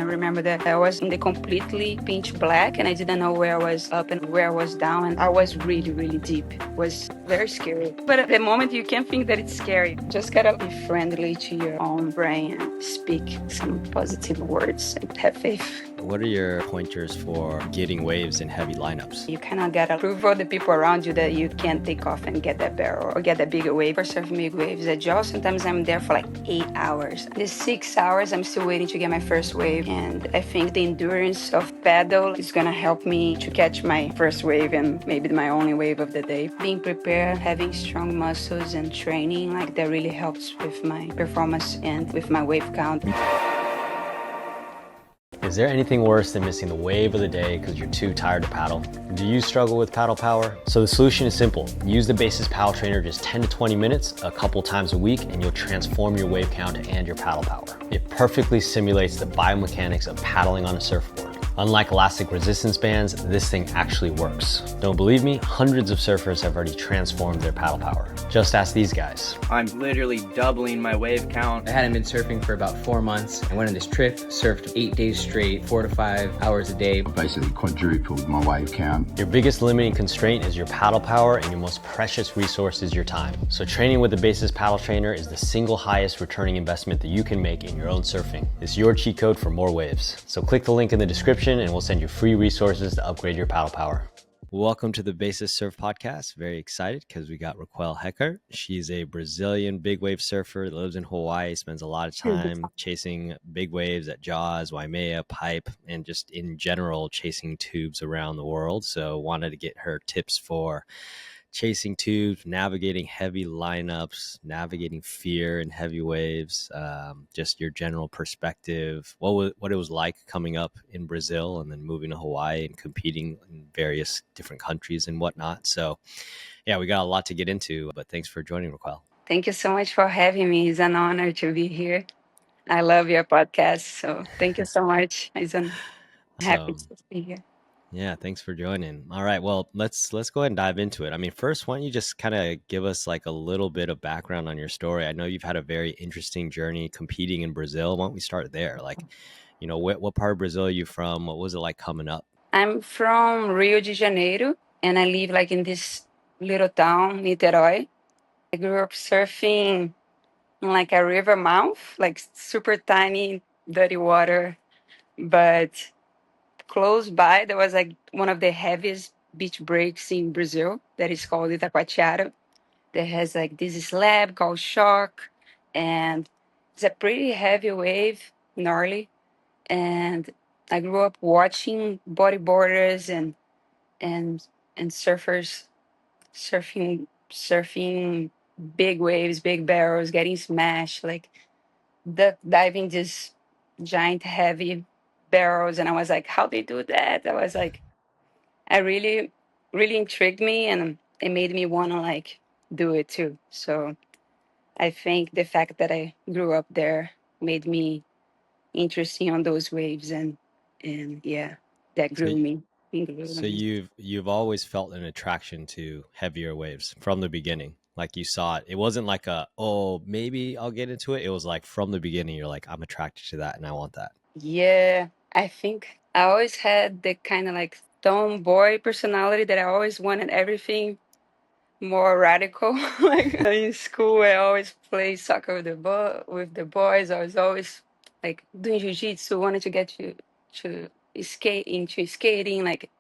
remember that I was in the completely pitch black and I didn't know where I was up and where I was down. And I was really, really deep. It was very scary. But at the moment, you can't think that it's scary. Just gotta be friendly to your own brain and speak some positive words and have faith. What are your pointers for getting waves in heavy lineups? You kind of gotta prove all the people around you that you can take off and get that barrel or get that bigger wave. For surfing big waves at Jaws, sometimes I'm there for like 8 hours. The 6 hours, I'm still waiting to get my first wave. And I think the endurance of paddle is gonna help me to catch my first wave and maybe my only wave of the day. Being prepared, having strong muscles and training, like that really helps with my performance and with my wave count. Is there anything worse than missing the wave of the day because you're too tired to paddle? Do you struggle with paddle power? So the solution is simple. Use the Basis Paddle Trainer just 10 to 20 minutes, a couple times a week, and you'll transform your wave count and your paddle power. It perfectly simulates the biomechanics of paddling on a surfboard. Unlike elastic resistance bands, this thing actually works. Don't believe me? Hundreds of surfers have already transformed their paddle power. Just ask these guys. I'm literally doubling my wave count. I hadn't been surfing for about 4 months. I went on this trip, surfed 8 days straight, 4 to 5 hours a day. I basically quadrupled my wave count. Your biggest limiting constraint is your paddle power, and your most precious resource is your time. So training with the Basis Paddle Trainer is the single highest returning investment that you can make in your own surfing. It's your cheat code for more waves. So click the link in the description and we'll send you free resources to upgrade your paddle power. Welcome to the Basis Surf Podcast. Very excited because we got Raquel Heckert. She's a Brazilian big wave surfer that lives in Hawaii, spends a lot of time chasing big waves at Jaws, Waimea, Pipe, and just in general chasing tubes around the world. So wanted to get her tips for chasing tubes, navigating heavy lineups, navigating fear in heavy waves, just your general perspective, what it was like coming up in Brazil and then moving to Hawaii and competing in various different countries and whatnot. So yeah, we got a lot to get into, but thanks for joining, Raquel. Thank you so much for having me. It's an honor to be here. I love your podcast, so thank you so much. I'm happy to be here. Yeah, thanks for joining. All right, well, let's go ahead and dive into it. I mean, first, why don't you just kind of give us like a little bit of background on your story? I know you've had a very interesting journey competing in Brazil. Why don't we start there? Like, you know, what part of Brazil are you from? What was it like coming up? I'm from Rio de Janeiro, and I live like in this little town, Niterói. I grew up surfing in like a river mouth, like super tiny, dirty water, but close by, there was like one of the heaviest beach breaks in Brazil that is called Itacoatiara. That has like this slab called Shock, and it's a pretty heavy wave, gnarly. And I grew up watching bodyboarders and surfers surfing big waves, big barrels, getting smashed, like diving these giant heavy barrels. And I was like, how they do that? I was like, I really, really intrigued me, and it made me want to like do it too. So I think the fact that I grew up there made me interesting on those waves, and yeah, that grew me. So you've always felt an attraction to heavier waves from the beginning. Like you saw it. It wasn't like maybe I'll get into it. It was like from the beginning, you're like, I'm attracted to that and I want that. Yeah, I think I always had the kind of like tomboy personality that I always wanted everything more radical. Like in school, I always played soccer with the boys. I was always like doing jiu-jitsu, wanted to get to into skating, like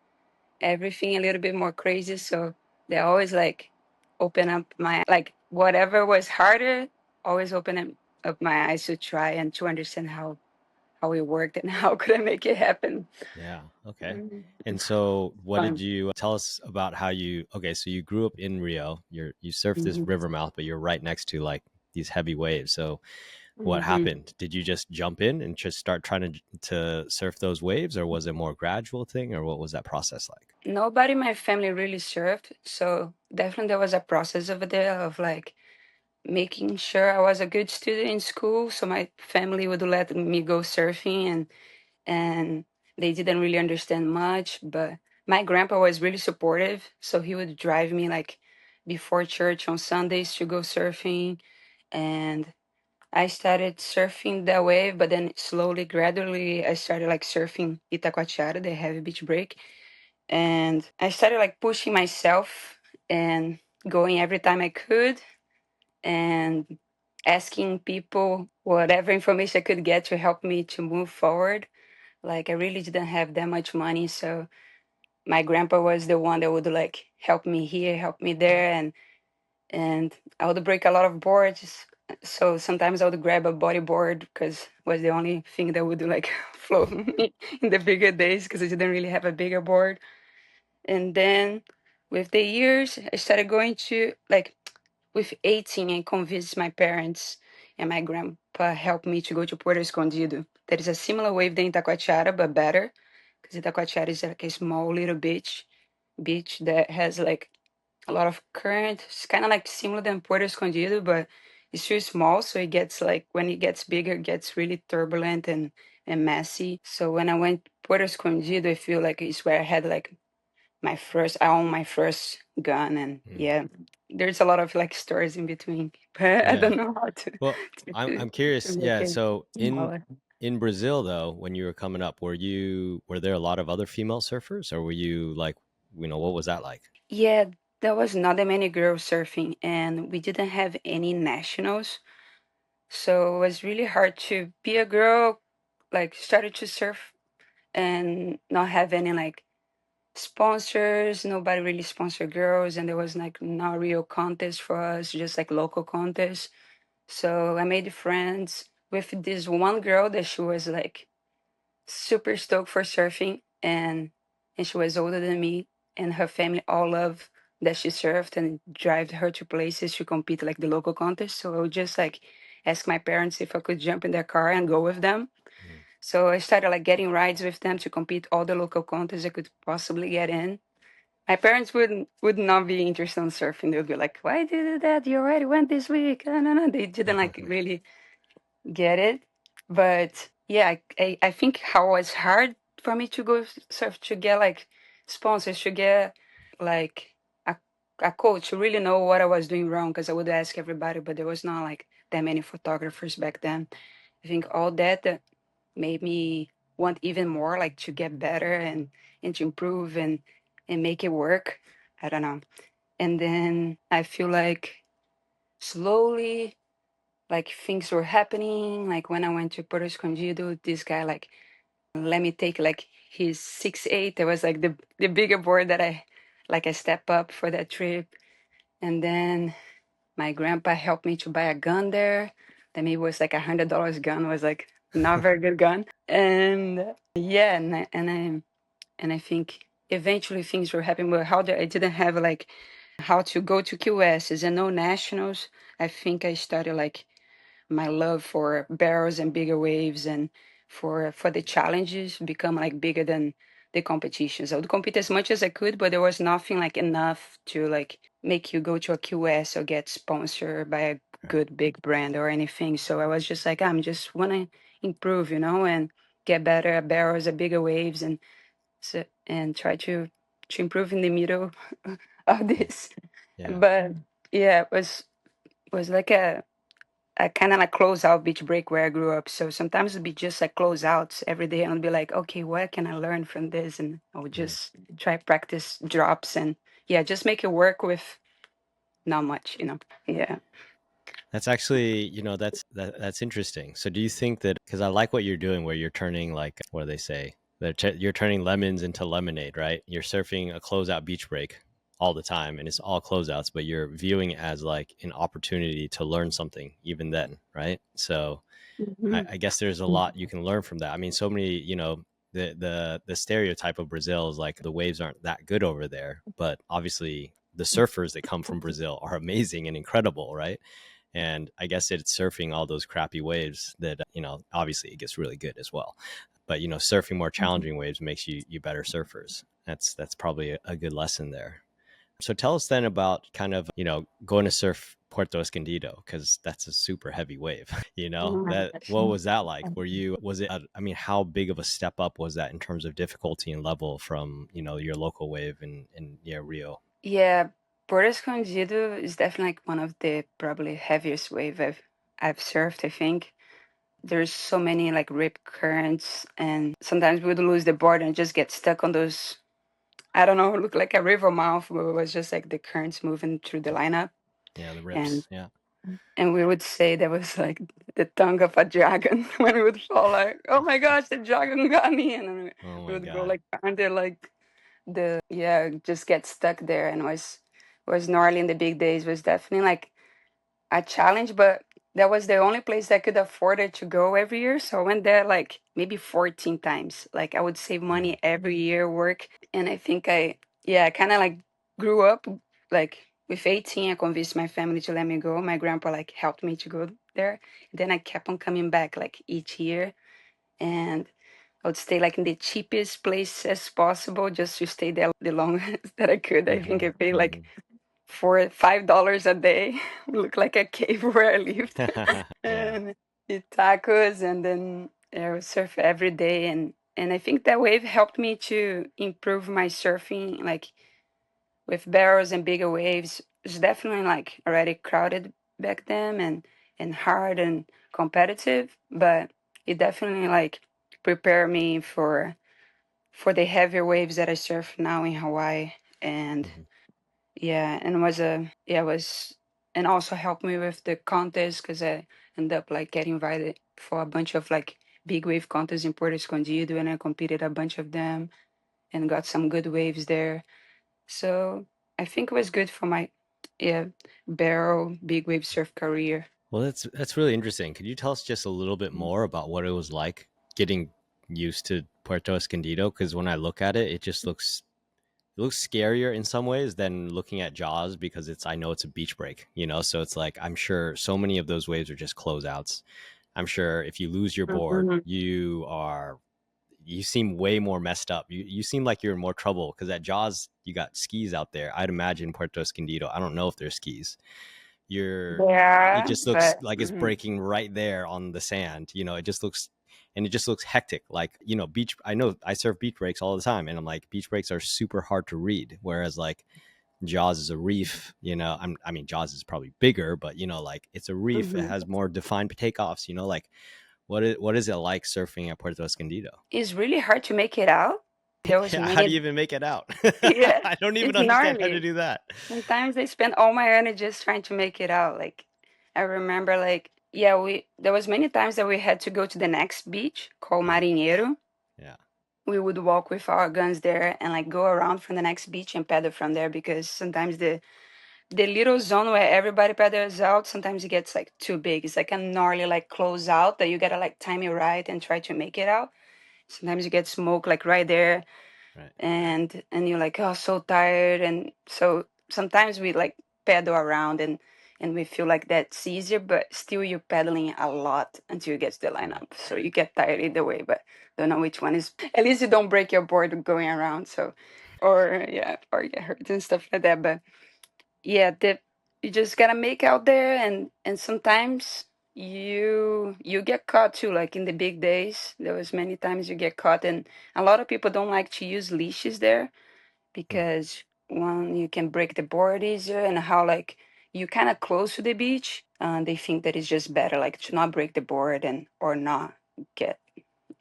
everything a little bit more crazy. So they always like open up my like whatever was harder, always open up my eyes to try and to understand how it worked and how could I make it happen. Yeah. Okay. And so what did you tell us about how so you grew up in Rio, you surfed this river mouth, but you're right next to like these heavy waves. So what happened? Did you just jump in and just start trying to surf those waves, or was it more gradual thing, or what was that process like? Nobody in my family really surfed. So definitely there was a process over there of like making sure I was a good student in school. So my family would let me go surfing, and they didn't really understand much, but my grandpa was really supportive. So he would drive me like before church on Sundays to go surfing. And I started surfing that wave, but then slowly, gradually, I started like surfing Itacoatiara, the heavy beach break. And I started like pushing myself and going every time I could and asking people whatever information I could get to help me to move forward. Like I really didn't have that much money, so my grandpa was the one that would like help me here, help me there, and I would break a lot of boards. So sometimes I would grab a bodyboard because was the only thing that would like float me in the bigger days because I didn't really have a bigger board. And then with the years, I started going to like with 18, I convinced my parents and my grandpa helped me to go to Puerto Escondido. That is a similar wave than Itacoatiara, but better because Itacoatiara is like a small little beach that has like a lot of current. It's kind of like similar than Puerto Escondido, but it's too small, so it gets like when it gets bigger, it gets really turbulent and messy. So when I went Puerto Escondido, I feel like it's where I had like I own my first gun, and yeah, there's a lot of like stories in between, but I Yeah. don't know how to Well, I'm curious. make Yeah. it So smaller. in Brazil though, when you were coming up, were there a lot of other female surfers, or were you like, what was that like? Yeah, there was not that many girls surfing, and we didn't have any nationals, so it was really hard to be a girl, like started to surf and not have any like sponsors. Nobody really sponsored girls, and there was like no real contest for us, just like local contests. So I made friends with this one girl that she was like super stoked for surfing, and she was older than me, and her family all love that she surfed and drive her to places to compete like the local contest. So I would just like ask my parents if I could jump in their car and go with them. Mm. So I started like getting rides with them to compete all the local contests I could possibly get in. My parents would not be interested in surfing. They would be like, "Why did you do that? You already went this week." No, no, no. They didn't like really get it. But yeah, I think how it's hard for me to go surf to get like sponsors, to get like a coach to really know what I was doing wrong because I would ask everybody, but there was not like that many photographers back then. I think all that made me want even more like to get better and to improve and make it work. I don't know. And then I feel like slowly like things were happening. Like when I went to Puerto Escondido, this guy like let me take like his 6'8". That was like the bigger board that I step up for that trip. And then my grandpa helped me to buy a gun there. That maybe was like $100 gun. It was like not very good gun. And yeah, and I think eventually things were happening. But I didn't have like how to go to QSs and no nationals. I think I started like my love for barrels and bigger waves and for the challenges become like bigger than the competitions. I would compete as much as I could, but there was nothing like enough to like make you go to a QS or get sponsored by a Right. good big brand or anything. So I was just like, I'm just wanna improve, and get better at barrels, at bigger waves, and try to improve in the middle of Mm. this. Yeah. But yeah, it was like a kind of like close out beach break where I grew up. So sometimes it'd be just like close outs every day, and I'd be like, okay, what can I learn from this? And I would Mm. just try practice drops and yeah, just make it work with not much. Yeah. That's actually, that's interesting. So do you think that, because I like what you're doing, where you're turning like, what do they say? You're turning lemons into lemonade, right? You're surfing a closeout beach break all the time, and it's all closeouts, but you're viewing it as like an opportunity to learn something even then, right? So Mhm. I guess there's a lot you can learn from that. I mean, so many, the stereotype of Brazil is like the waves aren't that good over there, but obviously the surfers that come from Brazil are amazing and incredible, right? And I guess it's surfing all those crappy waves that, obviously it gets really good as well. But surfing more challenging waves makes you better surfers. That's probably a good lesson there. So tell us then about kind of, going to surf Puerto Escondido, because that's a super heavy wave. Oh my That gosh. what was that like? Was it? I mean, how big of a step up was that in terms of difficulty and level from your local wave in Rio? Yeah, Puerto Escondido is definitely like one of the probably heaviest wave I've I've surfed, I think. There's so many like rip currents, and sometimes we would lose the board and just get stuck on those. I don't know, look like a river mouth where it was just like the currents moving through the lineup, Yeah, the and rips. Yeah. we would say that was like the tongue of a dragon when we would fall like, oh my gosh, the dragon got me, and then Oh we my would go God. like under like just get stuck there, and was gnarly in the big days. Was definitely like a challenge, but that was the only place I could afford it to go every year. So I went there like maybe 14 times. Like I would save Mm-hmm. money every year, work. And I think I kind of like grew up like with 18, I convinced my family to let me go. My grandpa like helped me to go there. Then I kept on coming back like each year. And I would stay like in the cheapest place as possible just to stay there the longest that I could. I think I paid like for $5 a day. Look like a cave where I lived. Yeah. And eat tacos, and then I would surf every day. And I think that wave helped me to improve my surfing, like with barrels and bigger waves. It's definitely like already crowded back then, and hard and competitive, but it definitely like prepared me for the heavier waves that I surf now in Hawaii. And Mhm. yeah, and was and also helped me with the contest because I ended up like getting invited for a bunch of like big wave contests in Puerto Escondido, and I competed a bunch of them and got some good waves there. So I think it was good for my yeah barrel big wave surf career. Well, that's really interesting. Could you tell us just a little bit more about what it was like getting used to Puerto Escondido? Because when I look at it, it looks scarier in some ways than looking at Jaws because I know it's a beach break, you know. So it's like I'm sure so many of those waves are just closeouts. I'm sure if you lose your board, Mhm. you seem way more messed up. You seem like you're in more trouble because at Jaws you got skis out there. I'd imagine Puerto Escondido. I don't know if there's skis. You're It Yeah, just looks but like it's breaking right there on the sand. You know, it just looks hectic. Like, you know, beach. I know I surf beach breaks all the time, and I'm like, beach breaks are super hard to read. Whereas like Jaws is a reef. You know, I mean, Jaws is probably bigger, but you know, like it's a reef. It mhm. has more defined takeoffs. You know, like what is it like surfing at Puerto Escondido? It's really hard to make it out. There was Yeah, how do you many even make it out? yeah, I don't even it's understand how to gnarly. do that. Sometimes I spend all my energy just trying to make it out. Like I remember like we there was many times that we had to go to the next beach called Mhm. Marinheiro. Yeah, We would walk with our guns there and like go around from the next beach and paddle from there because sometimes the little zone where everybody paddles out, sometimes it gets like too big. It's like a gnarly like close out that you gotta like time it right and try to make it out. Sometimes you get smoke like right there, right. and you're like, oh, so tired. And so sometimes we like pedal around, and we feel like that's easier, but still you're pedaling a lot until you get to the Right. lineup, so you get tired either way. But don't know which one is, at least you don't break your board going around. So or get hurt and stuff like that. But yeah, you just gotta make out there, and sometimes you get caught too, like in the big days there was many times you get caught. And a lot of people don't like to use leashes there Mm. because one, you can break the board easier, and how like you kind of close to the beach, they think that it's just better like to not break the board and or not get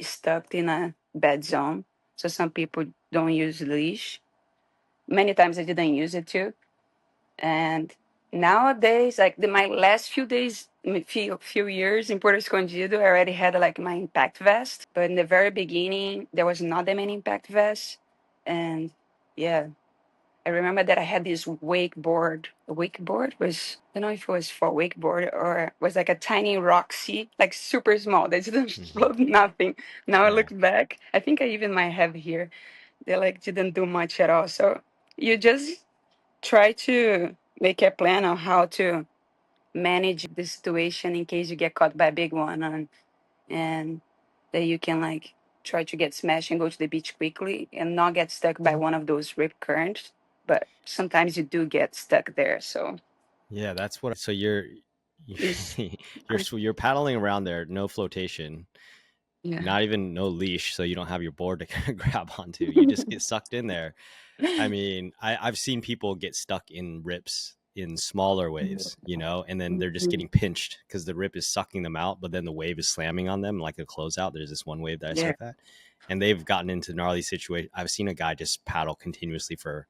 stuck in a bad zone. So some people don't use leash. Many times I didn't use it too. And nowadays, like my last few days, few years in Puerto Escondido, I already had like my impact vest. But in the very beginning, there was not that many impact vests. And yeah, I remember that I had this wakeboard. A wakeboard was, I don't know if it was for wakeboard or was like a tiny Roxy, like super small. They didn't Hmm. float nothing. Now I Yeah. look back, I think I even might have here. They like didn't do much at all. So you just try to make a plan on how to manage the situation in case you get caught by a big one, and that you can like try to get smashed and go to the beach quickly and not get stuck by one of those rip currents. But sometimes you do get stuck there. So Yeah, that's what. So it's you're paddling around there, no flotation, yeah. not even no leash, so you don't have your board to grab onto. You just get sucked in there. I mean, I've seen people get stuck in rips in smaller waves, and then they're just getting pinched because the rip is sucking them out, but then the wave is slamming on them like a closeout. There's this one wave that I Yeah. surf at, and they've gotten into gnarly situations. I've seen a guy just paddle continuously for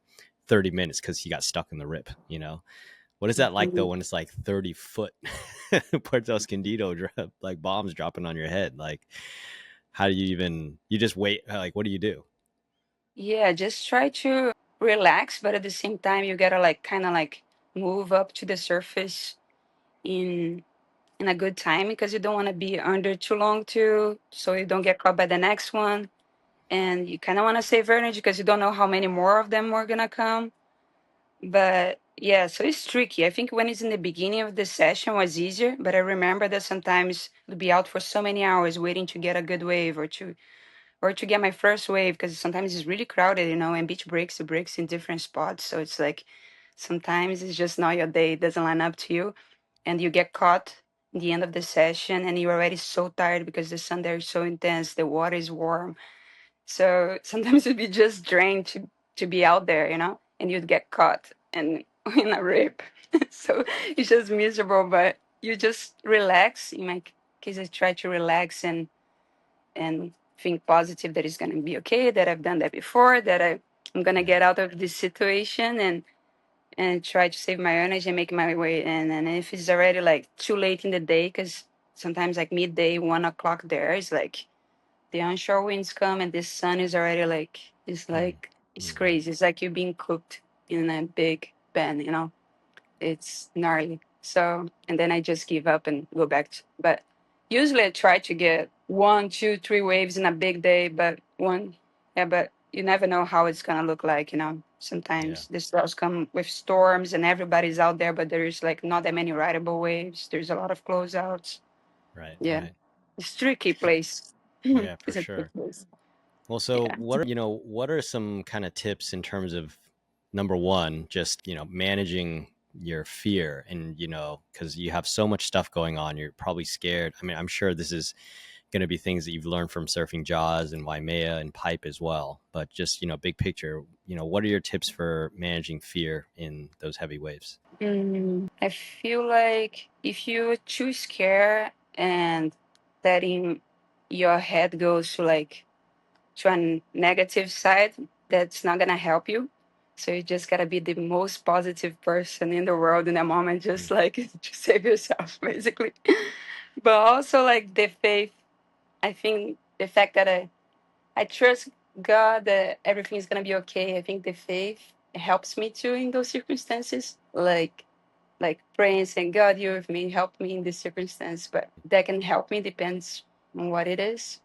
30 minutes because he got stuck in the rip. What is that like though when it's like 30-foot Puerto Escondido like bombs dropping on your head? Like, how do you just wait? Like, what do you do? Yeah, just try to relax, but at the same time, you gotta like kind of like move up to the surface in in a good time because you don't want to be under too long too, so you don't get caught by the next one. And you kind of want to save energy because you don't know how many more of them are gonna come. But yeah, so it's tricky. I think when it's in the beginning of the session was easier, but I remember that sometimes you'd be out for so many hours waiting to get a good wave or to get my first wave because sometimes it's really crowded, and beach breaks in different spots. So it's like sometimes it's just not your day, it doesn't line up to you, and you get caught in the end of the session and you're already so tired because the sun there is so intense, the water is warm. So sometimes you'd be just drained to be out there, and you'd get caught and in a rip. So it's just miserable, but you just relax. In my case, I try to relax and think positive that it's gonna be okay, that I've done that before, that I'm gonna Yeah. get out of this situation and try to save my energy and make my way in. And if it's already like too late in the day, because sometimes like midday, 1 o'clock there is like the onshore winds come and the sun is already like it's Mm-hmm. crazy. It's like you're being cooked in a big pan. It's gnarly. So, and then I just give up and go back. But usually I try to get 1, 2, 3 waves in a big day, but you never know how it's gonna look like. Yeah. Sometimes the storms come with storms and everybody's out there, but there's like not that many rideable waves. There's a lot of closeouts. Right. Yeah, Right. it's a tricky place. Yeah, for It's a tricky sure. place. Well, so Yeah. what are some kind of tips in terms of number one, just, managing your fear and, because you have so much stuff going on, you're probably scared. I mean, I'm sure this is going to be things that you've learned from surfing Jaws and Waimea and Pipe as well. But just, big picture, what are your tips for managing fear in those heavy waves? I feel like if you're too scared and letting your head go to a negative side, that's not gonna help you. So you just gotta be the most positive person in the world in that moment, just Mm. like to save yourself, basically. But also like the faith. I think the fact that I trust God that everything is gonna be okay. I think the faith helps me too in those circumstances. Like praying, saying, God, you're with me, help me in this circumstance. But that can help me, depends on what it is.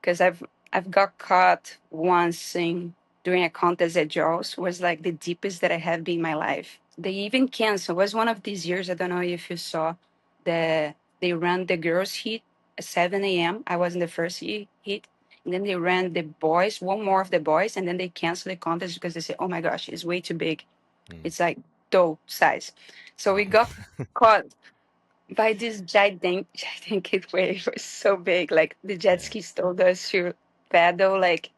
Because I've got caught once in during a contest at Jaws, was like the deepest that I have been in my life. They even canceled. It was one of these years, I don't know if you saw, that they ran the girls heat at 7 a.m. I was in the first heat. And then they ran the boys, one more of the boys, and then they canceled the contest because they said, oh my gosh, it's way too big. Mm. It's like doe size. So we Oh. got caught by this gigantic wave. It was so big. Like the jet Yeah. skis told us to paddle like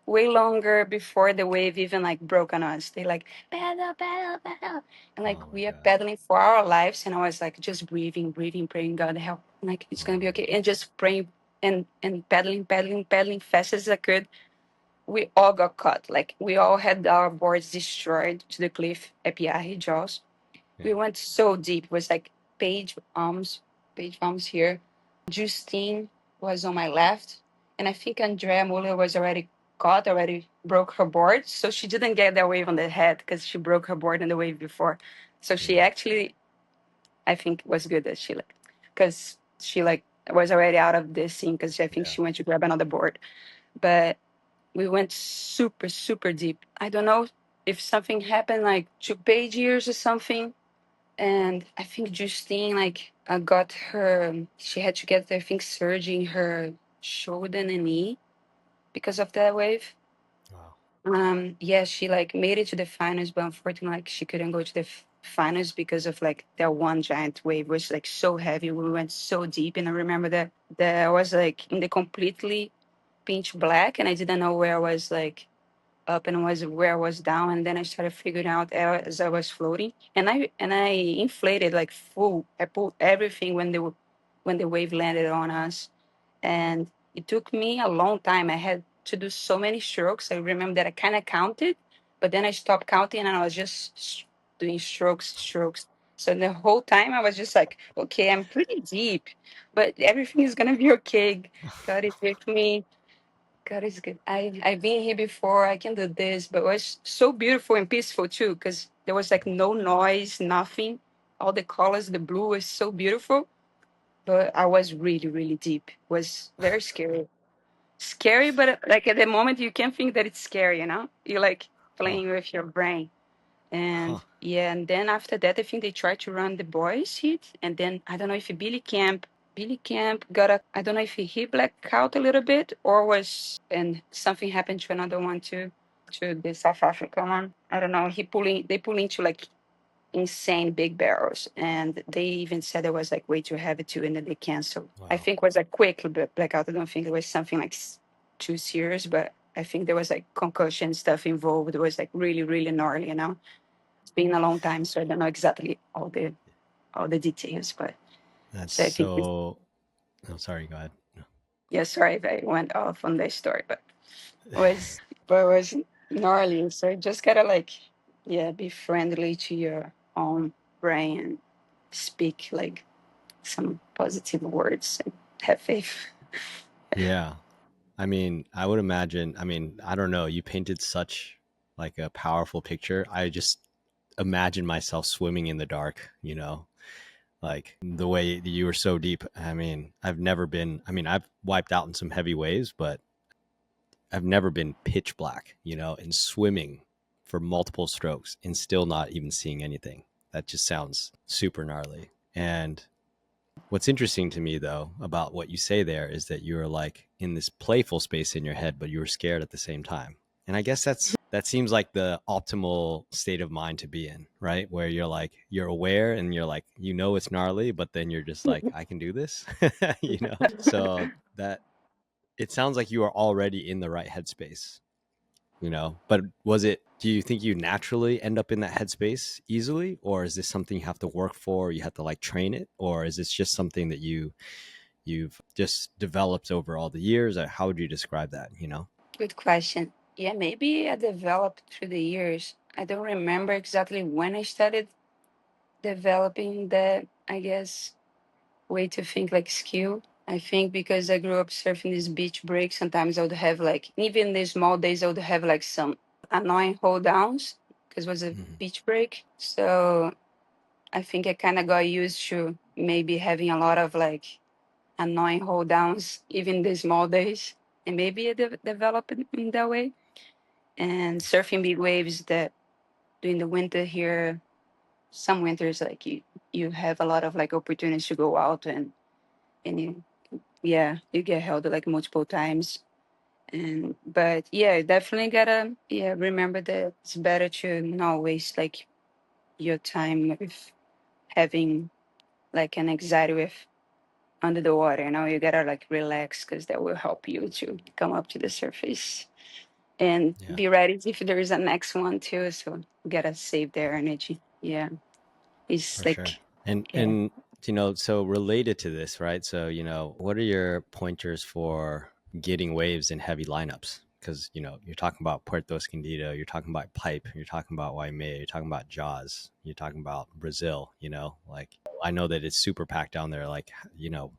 way longer before the wave even like broke on us. They like paddle, paddle, paddle. And like Oh my we are God. paddling for our lives. And I was like just breathing, breathing, praying God help. Like it's gonna be okay. And just praying and paddling, paddling, paddling fast as I could. We all got caught. Like we all had our boards destroyed to the cliff at Piahi Jaws. Yeah. We went so deep. It was like page arms here. Justine was on my left, and I think Andrea Muller was already broke her board, so she didn't get that wave on the head because she broke her board in the wave before. So she Mm. actually, I think, it was good that because she was already out of this scene because I think Yeah. she went to grab another board. But we went super super deep. I don't know if something happened like 2 page years or something, and I think Justine got her. She had to get I think surgery in her shoulder and knee because of that wave. Wow. Yeah, she made it to the finals, but unfortunately, she couldn't go to the finals because of that one giant wave was so heavy. We went so deep, and I remember that I was in the completely pitch black, and I didn't know where I was up and was where I was down, and then I started figuring out as I was floating, and I inflated like full. I pulled everything when the wave landed on us, and it took me a long time. I had to do so many strokes. I remember that I kind of counted, but then I stopped counting and I was just doing strokes. So the whole time I was just like, okay, I'm pretty deep, but everything is gonna be okay. God is with me. God is good. I've been here before. I can do this, but it was so beautiful and peaceful too, because there was like no noise, nothing. All the colors, the blue was so beautiful, but I was really, really deep. It was very scary. Scary, but like at the moment you can't think that it's scary, you know? You're like Huh. playing with your brain. Huh. And yeah, and then after that, I think they tried to run the boys hit. And then I don't know if Billy Camp got a, I don't know if he blacked out a little bit or was, and something happened to another one too, to the South African one. I don't know. They pull into like insane big barrels. And they even said it was like way too heavy too, and then they canceled. I Wow. think it was a quick blackout. I don't think it was something like too serious, but I think there was like concussion stuff involved. It was like really, really gnarly, you know? It's been a long time, so I don't know exactly all the details, but That's so I think so. I'm sorry. Go ahead. yeah, sorry if I went off on this story, but it was gnarly. So you just gotta like yeah, be friendly to your own brain and speak like some positive words and have faith. Yeah. I mean, I would imagine. I mean, I don't know. You painted such like a powerful picture. I just imagine myself swimming in the dark. Like the way that you were so deep. I mean, I've never been. I mean, I've wiped out in some heavy waves, but I've never been pitch black. And swimming for multiple strokes and still not even seeing anything. That just sounds super gnarly. And what's interesting to me though about what you say there is that you're like in this playful space in your head, but you were scared at the same time. And I guess that seems like the optimal state of mind to be in, right? Where you're like you're aware and you're like it's gnarly, but then you're just like I can do this, So that it sounds like you are already in the right headspace, but do you think you naturally end up in that headspace easily, or is this something you have to work for, you have to like train it, or is this just something that you've just developed over all the years? How would you describe that? Good question. Yeah, maybe I developed through the years. I don't remember exactly when I started developing that, I guess, way to think like skill. I think because I grew up surfing this beach break, sometimes I would have like, even the small days, I would have like some annoying hold downs because it was a Mhm. beach break. So I think I kind of got used to maybe having a lot of like annoying hold downs, even the small days. And maybe I developed it in that way. And surfing big waves that during the winter here, some winters like you have a lot of like opportunities to go out and you yeah, you get held like multiple times. And but yeah, definitely gotta remember that it's better to not waste like your time with having like an anxiety with under the water. You gotta like relax because that will help you to come up to the surface and Yeah, be ready if there is a next one too. So you gotta save their energy. Yeah, it's for sure. like and yeah. and so related to this, right? So what are your pointers for getting waves in heavy lineups? Because you're talking about Puerto Escondido, you're talking about pipe, you're talking about Waimea, you're talking about jaws, you're talking about Brazil. Like I know that it's super packed down there. Like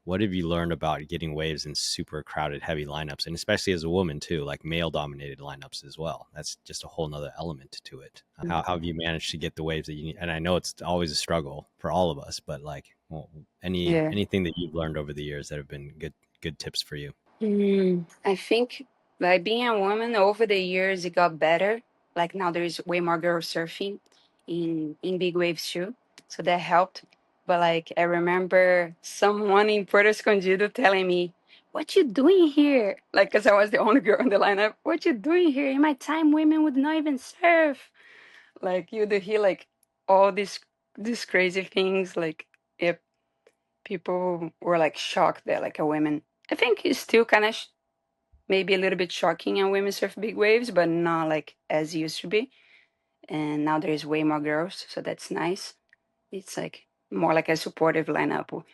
what have you learned about getting waves in super crowded heavy lineups, and especially as a woman too, like male dominated lineups as well? That's just a whole nother element to it. How have you managed to get the waves that you need? And I know it's always a struggle for all of us, but like Yeah. anything that you've learned over the years that have been good tips for you? I think by being a woman over the years, it got better. Like now there's way more girls surfing in big waves too. So that helped. But like I remember someone in Puerto Escondido telling me, "What you doing here?" Like, cause I was the only girl in the lineup. "What you doing here? In my time, women would not even surf." Like you'd hear like all these crazy things. Like if people were like shocked that like a woman. I think it's still kind of maybe a little bit shocking when women surf big waves, but not like as it used to be. And now there's way more girls, so that's nice. It's like more like a supportive lineup, and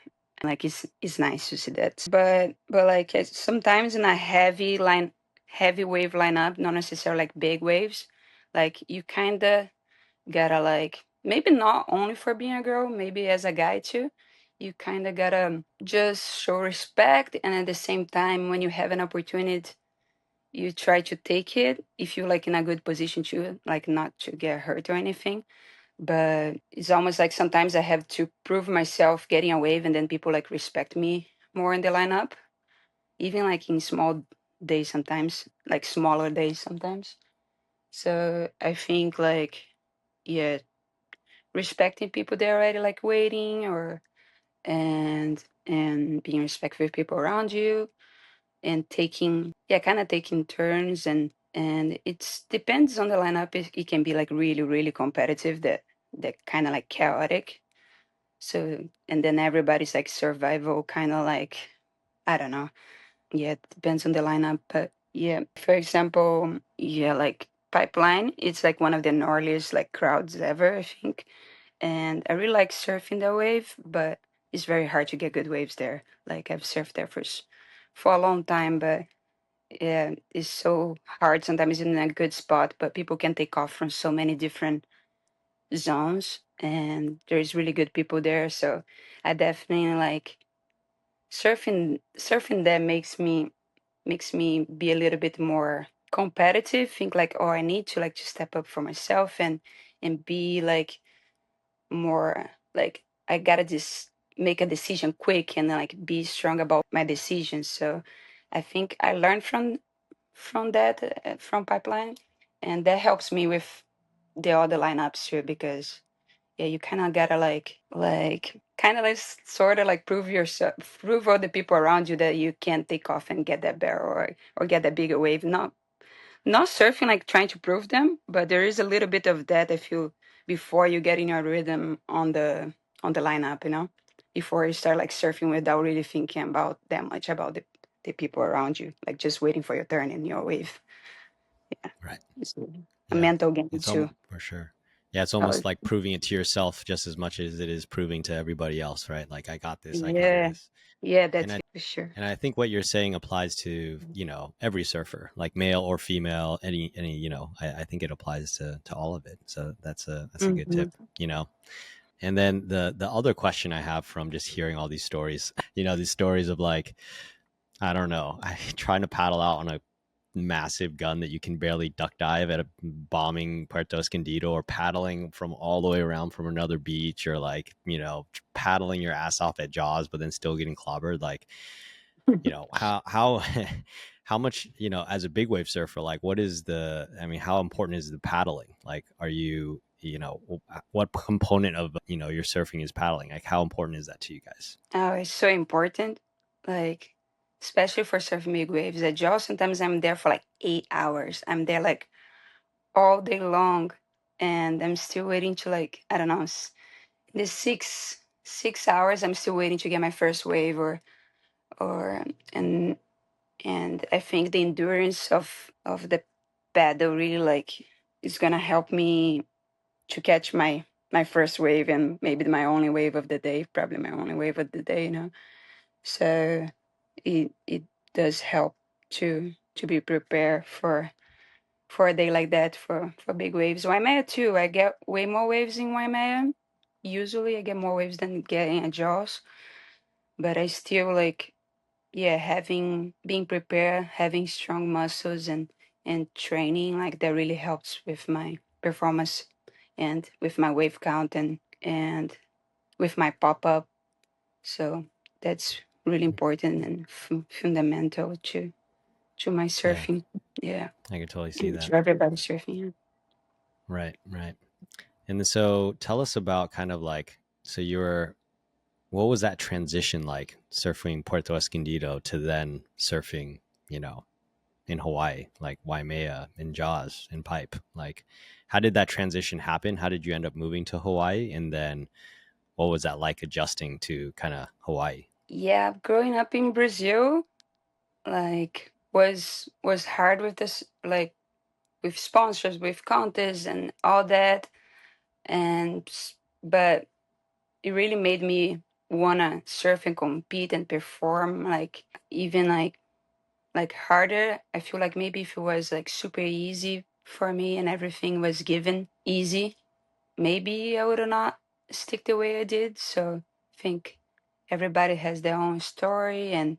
like it's nice to see that. But like sometimes in a heavy wave lineup, not necessarily like big waves, like you kinda gotta like maybe not only for being a girl, maybe as a guy too. You kind of gotta just show respect, and at the same time, when you have an opportunity, you try to take it if you're like in a good position to like not to get hurt or anything. But it's almost like sometimes I have to prove myself getting a wave, and then people like respect me more in the lineup, even like in small days sometimes, like smaller days sometimes. So I think like yeah, respecting people that are already like waiting or and being respectful of people around you and taking kind of taking turns and it's depends on the lineup. It can be like really competitive, that kind of like chaotic. So and then everybody's like survival kind of like I don't know. Yeah, it depends on the lineup, but yeah, for example, yeah, like Pipeline, it's like one of the gnarliest like crowds ever, I think. And I really like surfing the wave, but it's very hard to get good waves there. Like I've surfed there for a long time, but yeah, it's so hard. Sometimes in a good spot, but people can take off from so many different zones, and there's really good people there. So I definitely like surfing. Surfing that makes me be a little bit more competitive. Think like, oh, I need to like to step up for myself and be like more like I gotta just make a decision quick and like be strong about my decisions. So I think I learned from that from Pipeline, and that helps me with the other lineups too because yeah, you kind of gotta like kind of like sort of like prove yourself, prove all the people around you that you can take off and get that barrel or get that bigger wave. Not surfing like trying to prove them, but there is a little bit of that I feel before you get in your rhythm on the lineup, before you start like surfing without really thinking about that much about the people around you, like just waiting for your turn in your wave. Yeah, Right. it's a Yeah. mental game It's too. for sure. Yeah, it's I almost was- like proving it to yourself just as much as it is proving to everybody else, right? Like I got this, I can do Yeah, this. yeah, And that's I for sure. and I think what you're saying applies to, every surfer, like male or female, any, I think it applies to all of it. So that's a good Hmm. tip, And then the other question I have from just hearing all these stories, these stories of like, I don't know, trying to paddle out on a massive gun that you can barely duck dive at a bombing Puerto Escondido, or paddling from all the way around from another beach, or like, paddling your ass off at Jaws, but then still getting clobbered. Like, how how much, as a big wave surfer, like how important is the paddling? Like, are you, what component of, your surfing is paddling? Like, how important is that to you guys? Oh, it's so important. Like, especially for surfing big waves. At Jaws, sometimes I'm there for like 8 hours. I'm there like all day long, and I'm still waiting to like I don't know, the 6 hours. I'm still waiting to get my first wave or and I think the endurance of the paddle really like is gonna help me to catch my first wave and maybe my only wave of the day, probably my only wave of the day. So it does help to be prepared for a day like that for big waves. Waimea too. I get way more waves in Waimea. Usually I get more waves than getting a Jaws, but I still like yeah having being prepared, having strong muscles and training like that really helps with my performance and with my wave count and with my pop up. So that's really important and fundamental to my Yeah, surfing. Yeah, I can totally see and that. to everybody surfing. Right. And then, so tell us about kind of like, so what was that transition like, surfing Puerto Escondido to then surfing, in Hawaii, like Waimea and Jaws and Pipe? Like, how did that transition happen? How did you end up moving to Hawaii? And then what was that like, adjusting to kind of Hawaii? Yeah, growing up in Brazil, like was hard with this, like with sponsors, with contests and all that, and but it really made me wanna surf and compete and perform, like even like harder. I feel like maybe if it was like super easy for me and everything was given easy, maybe I would not stick the way I did. So I think everybody has their own story and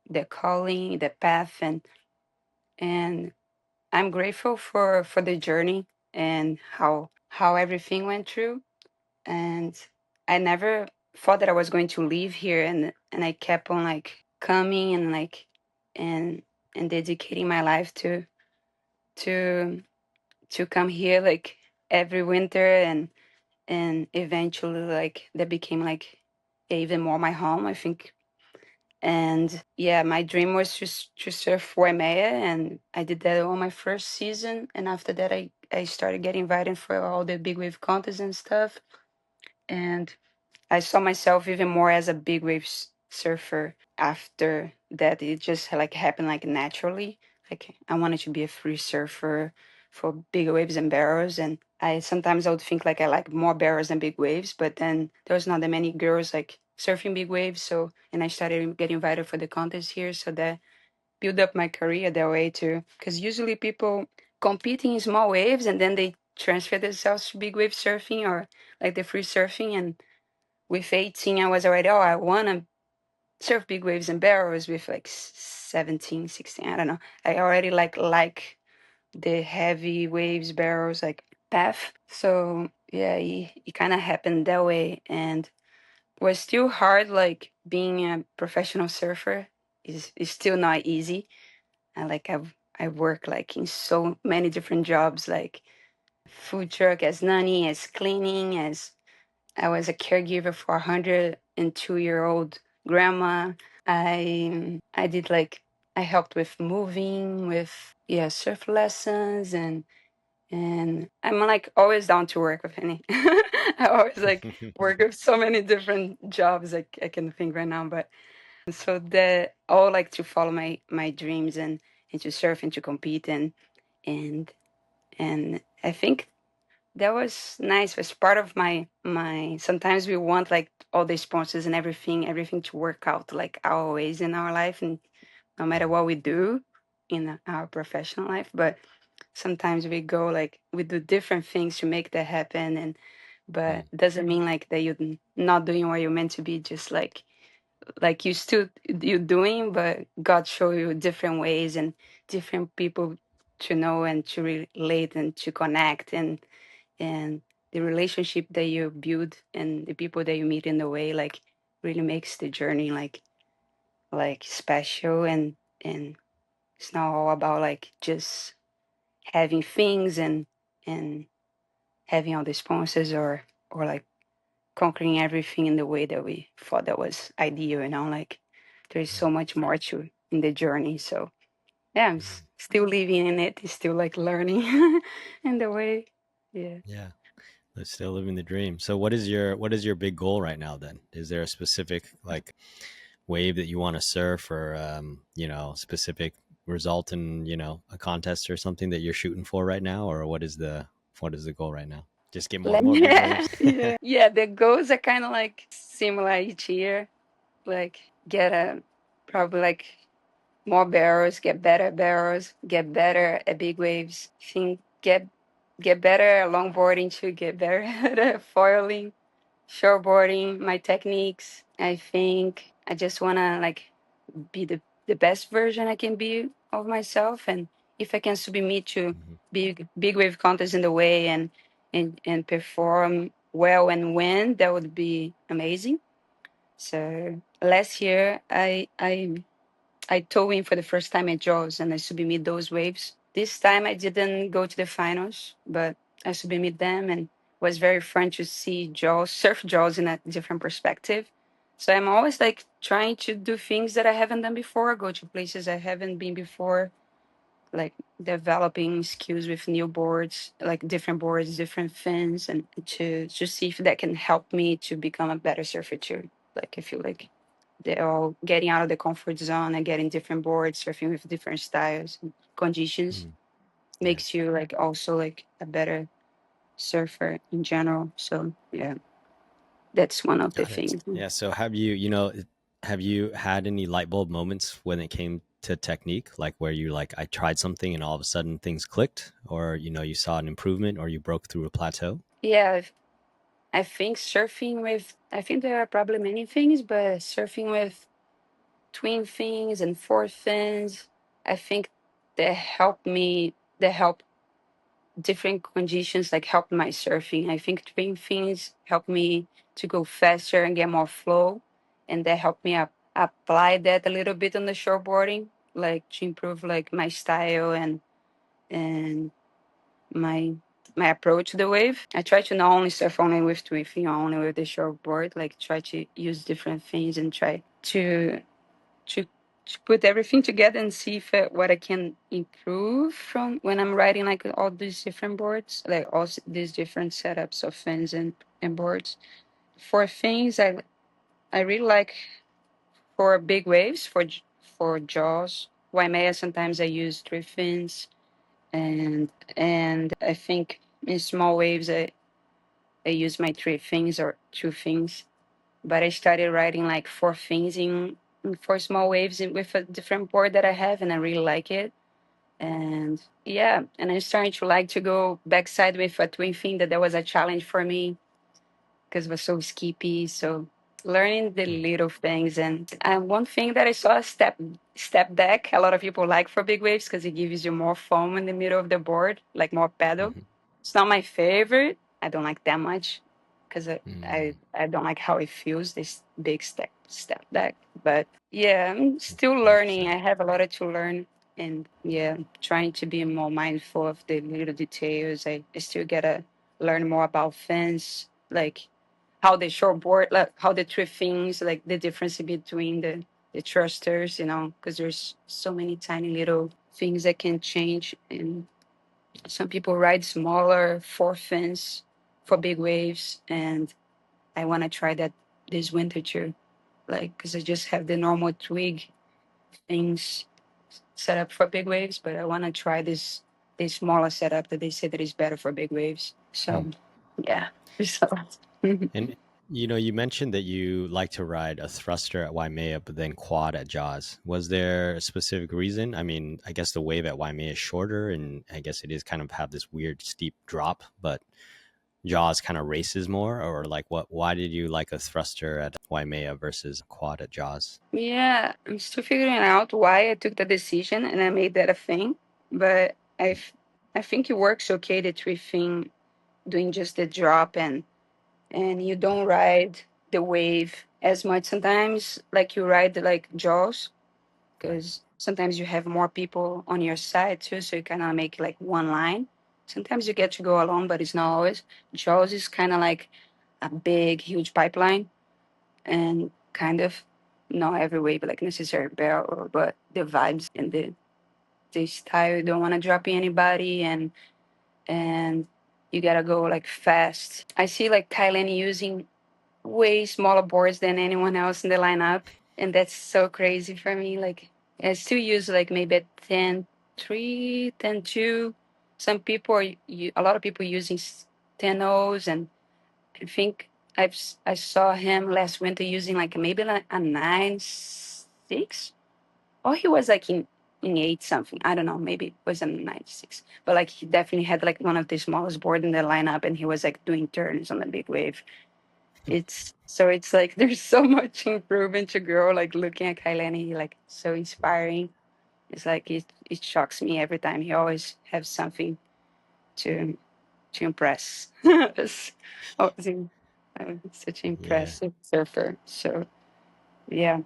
their calling, their path, and I'm grateful for the journey and how everything went through. And I never thought that I was going to leave here, and I kept on like coming and like and and dedicating my life to to come here like every winter, and eventually like that became like even more my home, I think. And yeah, my dream was to surf Waimea, and I did that on my first season. And after that, I started getting invited for all the big wave contests and stuff. And I saw myself even more as a big wave surfer after that. It just like happened like naturally. Like I wanted to be a free surfer for big waves and barrels, and I would think like I like more barrels than big waves, but then there was not that many girls like surfing big waves. So and I started getting invited for the contest here, so that build up my career that way too. Because usually people competing in small waves and then they transfer themselves to big wave surfing or like the free surfing. And with 18, I was already, oh, I want to surf big waves and barrels. With like 17, 16, I don't know. I already like the heavy waves, barrels, like path. So yeah, it kind of happened that way. And was still hard, like being a professional surfer is still not easy. And like I work like in so many different jobs, like food truck, as nanny, as cleaning, as I was a caregiver for a 102-year-old grandma. I did like I helped with moving, with yeah, surf lessons, and I'm like always down to work with any. I always like work with so many different jobs like I can think right now, but so that all like to follow my dreams and to surf and to compete and and I think that was nice. Was part of my. Sometimes we want like all the sponsors and everything to work out like always in our life, and no matter what we do in our professional life. But sometimes we go like we do different things to make that happen, and but doesn't mean like that you're not doing what you're meant to be. Just like you still you doing, but God show you different ways and different people to know and to relate and to connect and the relationship that you build and the people that you meet in the way like really makes the journey like special and it's not all about like just having things and having all the sponsors or like conquering everything in the way that we thought that was ideal, like there's so much more to in the journey. So yeah, still living in it, still like learning in the way. Yeah. Yeah. They're still living the dream. So what is your big goal right now then? Is there a specific like wave that you want to surf or specific result in, a contest or something that you're shooting for right now? Or what is the goal right now? Just get more big Yeah, waves? yeah. The goals are kind of like similar each year. Like get a probably like more barrels, get better barrels, get better at big waves. Think get better at longboarding too, get better at foiling, shortboarding, my techniques. I think I just wanna like be the best version I can be of myself, and if I can submit to big wave contests in the way and perform well and win, that would be amazing. So last year I tow in for the first time at Jaws and I submit those waves. This time I didn't go to the finals, but I submit them and was very fun to see Jaws, surf Jaws in a different perspective. So I'm always like trying to do things that I haven't done before, go to places I haven't been before, like developing skills with new boards, like different boards, different fins, and to see if that can help me to become a better surfer too. Like I feel like they're all getting out of the comfort zone and getting different boards, surfing with different styles and conditions Yeah. makes you like also like a better surfer in general. So yeah, that's one of the Got it. things. Yeah. So have you had any light bulb moments when it came to technique, like where you like, I tried something and all of a sudden things clicked, or, you saw an improvement or you broke through a plateau? Yeah, I think surfing with, I think there are probably many things, but surfing with twin fins and four fins, I think they help different conditions, like help my surfing. I think twin fins help me to go faster and get more flow. And that helped me apply that a little bit on the shortboarding, like to improve like my style and my my approach to the wave. I try to not only surf only with twisting, only with the shortboard, like try to use different things and try to to put everything together and see if what I can improve from when I'm writing like all these different boards, like all these different setups of fins and boards. For things I really like for big waves for jaws. Waimea sometimes I use three fins and I think in small waves I use my three fins or two fins. But I started writing like four fins in four small waves with a different board that I have, and I really like it. And yeah, and I'm starting to like to go backside with a twin fin that was a challenge for me because it was so skippy. So learning the little things and one thing that I saw step deck. A lot of people like for big waves because it gives you more foam in the middle of the board, like more paddle. Hmm. It's not my favorite. I don't like that much because Mm. I don't like how it feels this big step deck. But yeah, I'm still learning. I Interesting. have a lot to learn and yeah, trying to be more mindful of the little details. I still gotta learn more about fins, like how the shortboard, like how the three things, like the difference between the thrusters, because there's so many tiny little things that can change. And some people ride smaller four fins for big waves, and I want to try that this winter too. Like, because I just have the normal twig things set up for big waves, but I want to try this smaller setup that they say that is better for big waves. So, yeah. So, And you mentioned that you like to ride a thruster at Waimea, but then quad at Jaws. Was there a specific reason? I mean, I guess the wave at Waimea is shorter, and I guess it is kind of have this weird steep drop, but Jaws kind of races more, or like what? Why did you like a thruster at Waimea versus a quad at Jaws? yeah, I'm still figuring out why I took the decision and I made that a thing. But I think it works okay, the three thing, doing just the drop and you don't ride the wave as much sometimes, like you ride like jaws, Right. because sometimes you have more people on your side too, so you kind of make like one line. Sometimes you get to go alone, but it's not always. Jaws is kind of like a big, huge pipeline and kind of not every way, but like necessary barrel, but the vibes and the style. You don't want to drop anybody and you gotta go like fast. I see like Kylie using way smaller boards than anyone else in the lineup, and that's so crazy for me. Like I still use like maybe a 10-3, 10-2. Some people are a lot of people using 10-0s, and I think I saw him last winter using like maybe like a 9-6, or he was like in 8 something. I don't know. Maybe it was a 9-6, but like he definitely had like one of the smallest board in the lineup, and he was like doing turns on the big wave. It's like there's so much improvement to grow. Like looking at Kailani, like so inspiring. It's like it shocks me every time. He always has something to to impress. It's always such an Yeah. impressive surfer. So yeah,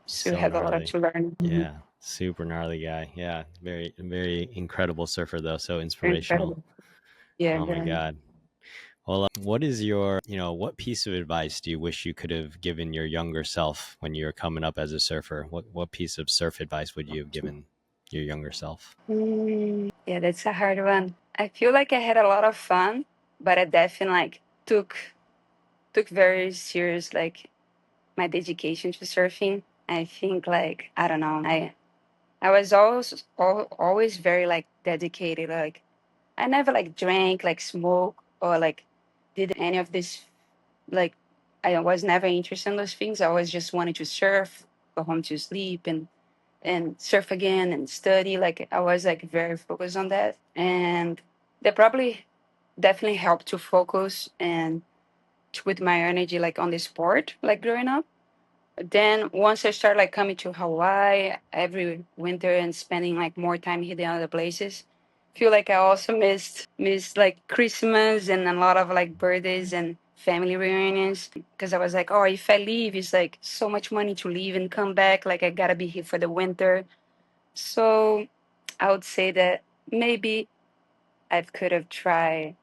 still So have a lot gnarly. to learn. Mhm. Yeah. Super gnarly guy. Yeah. Very, very incredible surfer, though. So inspirational. Incredible. Yeah, Oh my very. God. Well, what is what piece of advice do you wish you could have given your younger self when you were coming up as a surfer? What piece of surf advice would you have given your younger self? Yeah, that's a hard one. I feel like I had a lot of fun, but I definitely like took very serious like my dedication to surfing. I think like I don't know. I was always very like dedicated. Like I never like drank, like smoke, or like did any of this. Like I was never interested in those things. I always just wanted to surf, go home to sleep, and surf again and study. Like I was like very focused on that, and that probably definitely helped to focus and to put my energy like on the sport, like growing up. Then once I started like coming to Hawaii every winter and spending like more time here than other places, feel like I also missed like Christmas and a lot of like birthdays and family reunions because I was like, oh, if I leave, it's like so much money to leave and come back. Like I gotta be here for the winter. So I would say that maybe I could have tried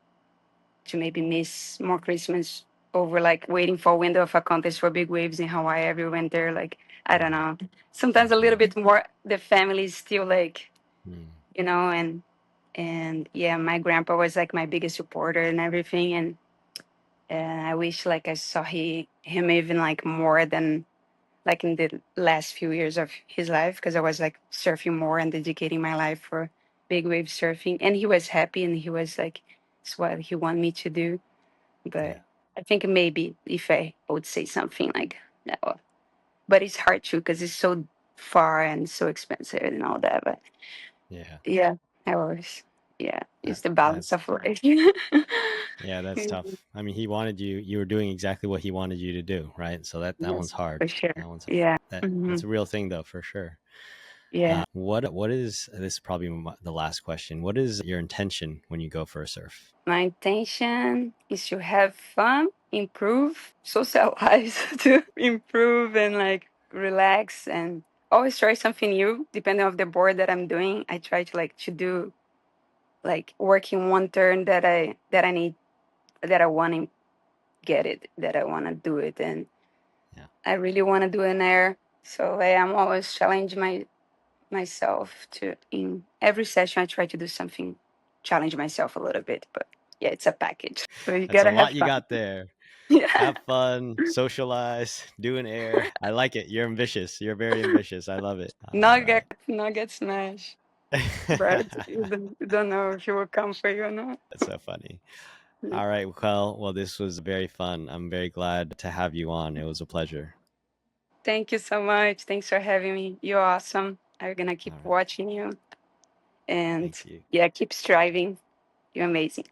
to maybe miss more Christmas over like waiting for window of a contest for big waves in Hawaii every winter. Like I don't know. Sometimes a little bit more. The family is still like you know, and yeah, my grandpa was like my biggest supporter and everything, and I wish like I saw him even like more than like in the last few years of his life because I was like surfing more and dedicating my life for big wave surfing, and he was happy and he was like, it's what he wanted me to do. But Yeah. I think maybe if I would say something like that, but it's hard to because it's so far and so expensive and all that. But Yeah. yeah, I was, yeah, it's That, the balance that's of life. yeah, that's tough. I mean, he wanted you. You were doing exactly what he wanted you to do, right? So that one's Yes, hard. for sure. That one's Yeah. that's a real thing, though, for sure. Yeah. What is this? Is probably the last question. What is your intention when you go for a surf? My intention is to have fun, improve, socialize, to improve and like relax and always try something new depending on the board that I'm doing. I try to like to do like working one turn that I need that I want to get it, that I want to do it, and Yeah. I really want to do an air. So I am always challenge myself to in every session. I try to do something, challenge myself a little bit. But yeah, it's a package, so you That's a gotta have lot you fun. got there. Yeah, Have fun, socialize, do an air. I like it. You're ambitious. You're very ambitious. I love it. All right. nugget smash. But you don't know if he will come for you or not. That's so funny. Yeah. All right, well, this was very fun. I'm very glad to have you on. It was a pleasure. Thank you so much. Thanks for having me. You're awesome. I'm gonna keep All right. watching you. And Thank you. yeah, keep striving. You're amazing.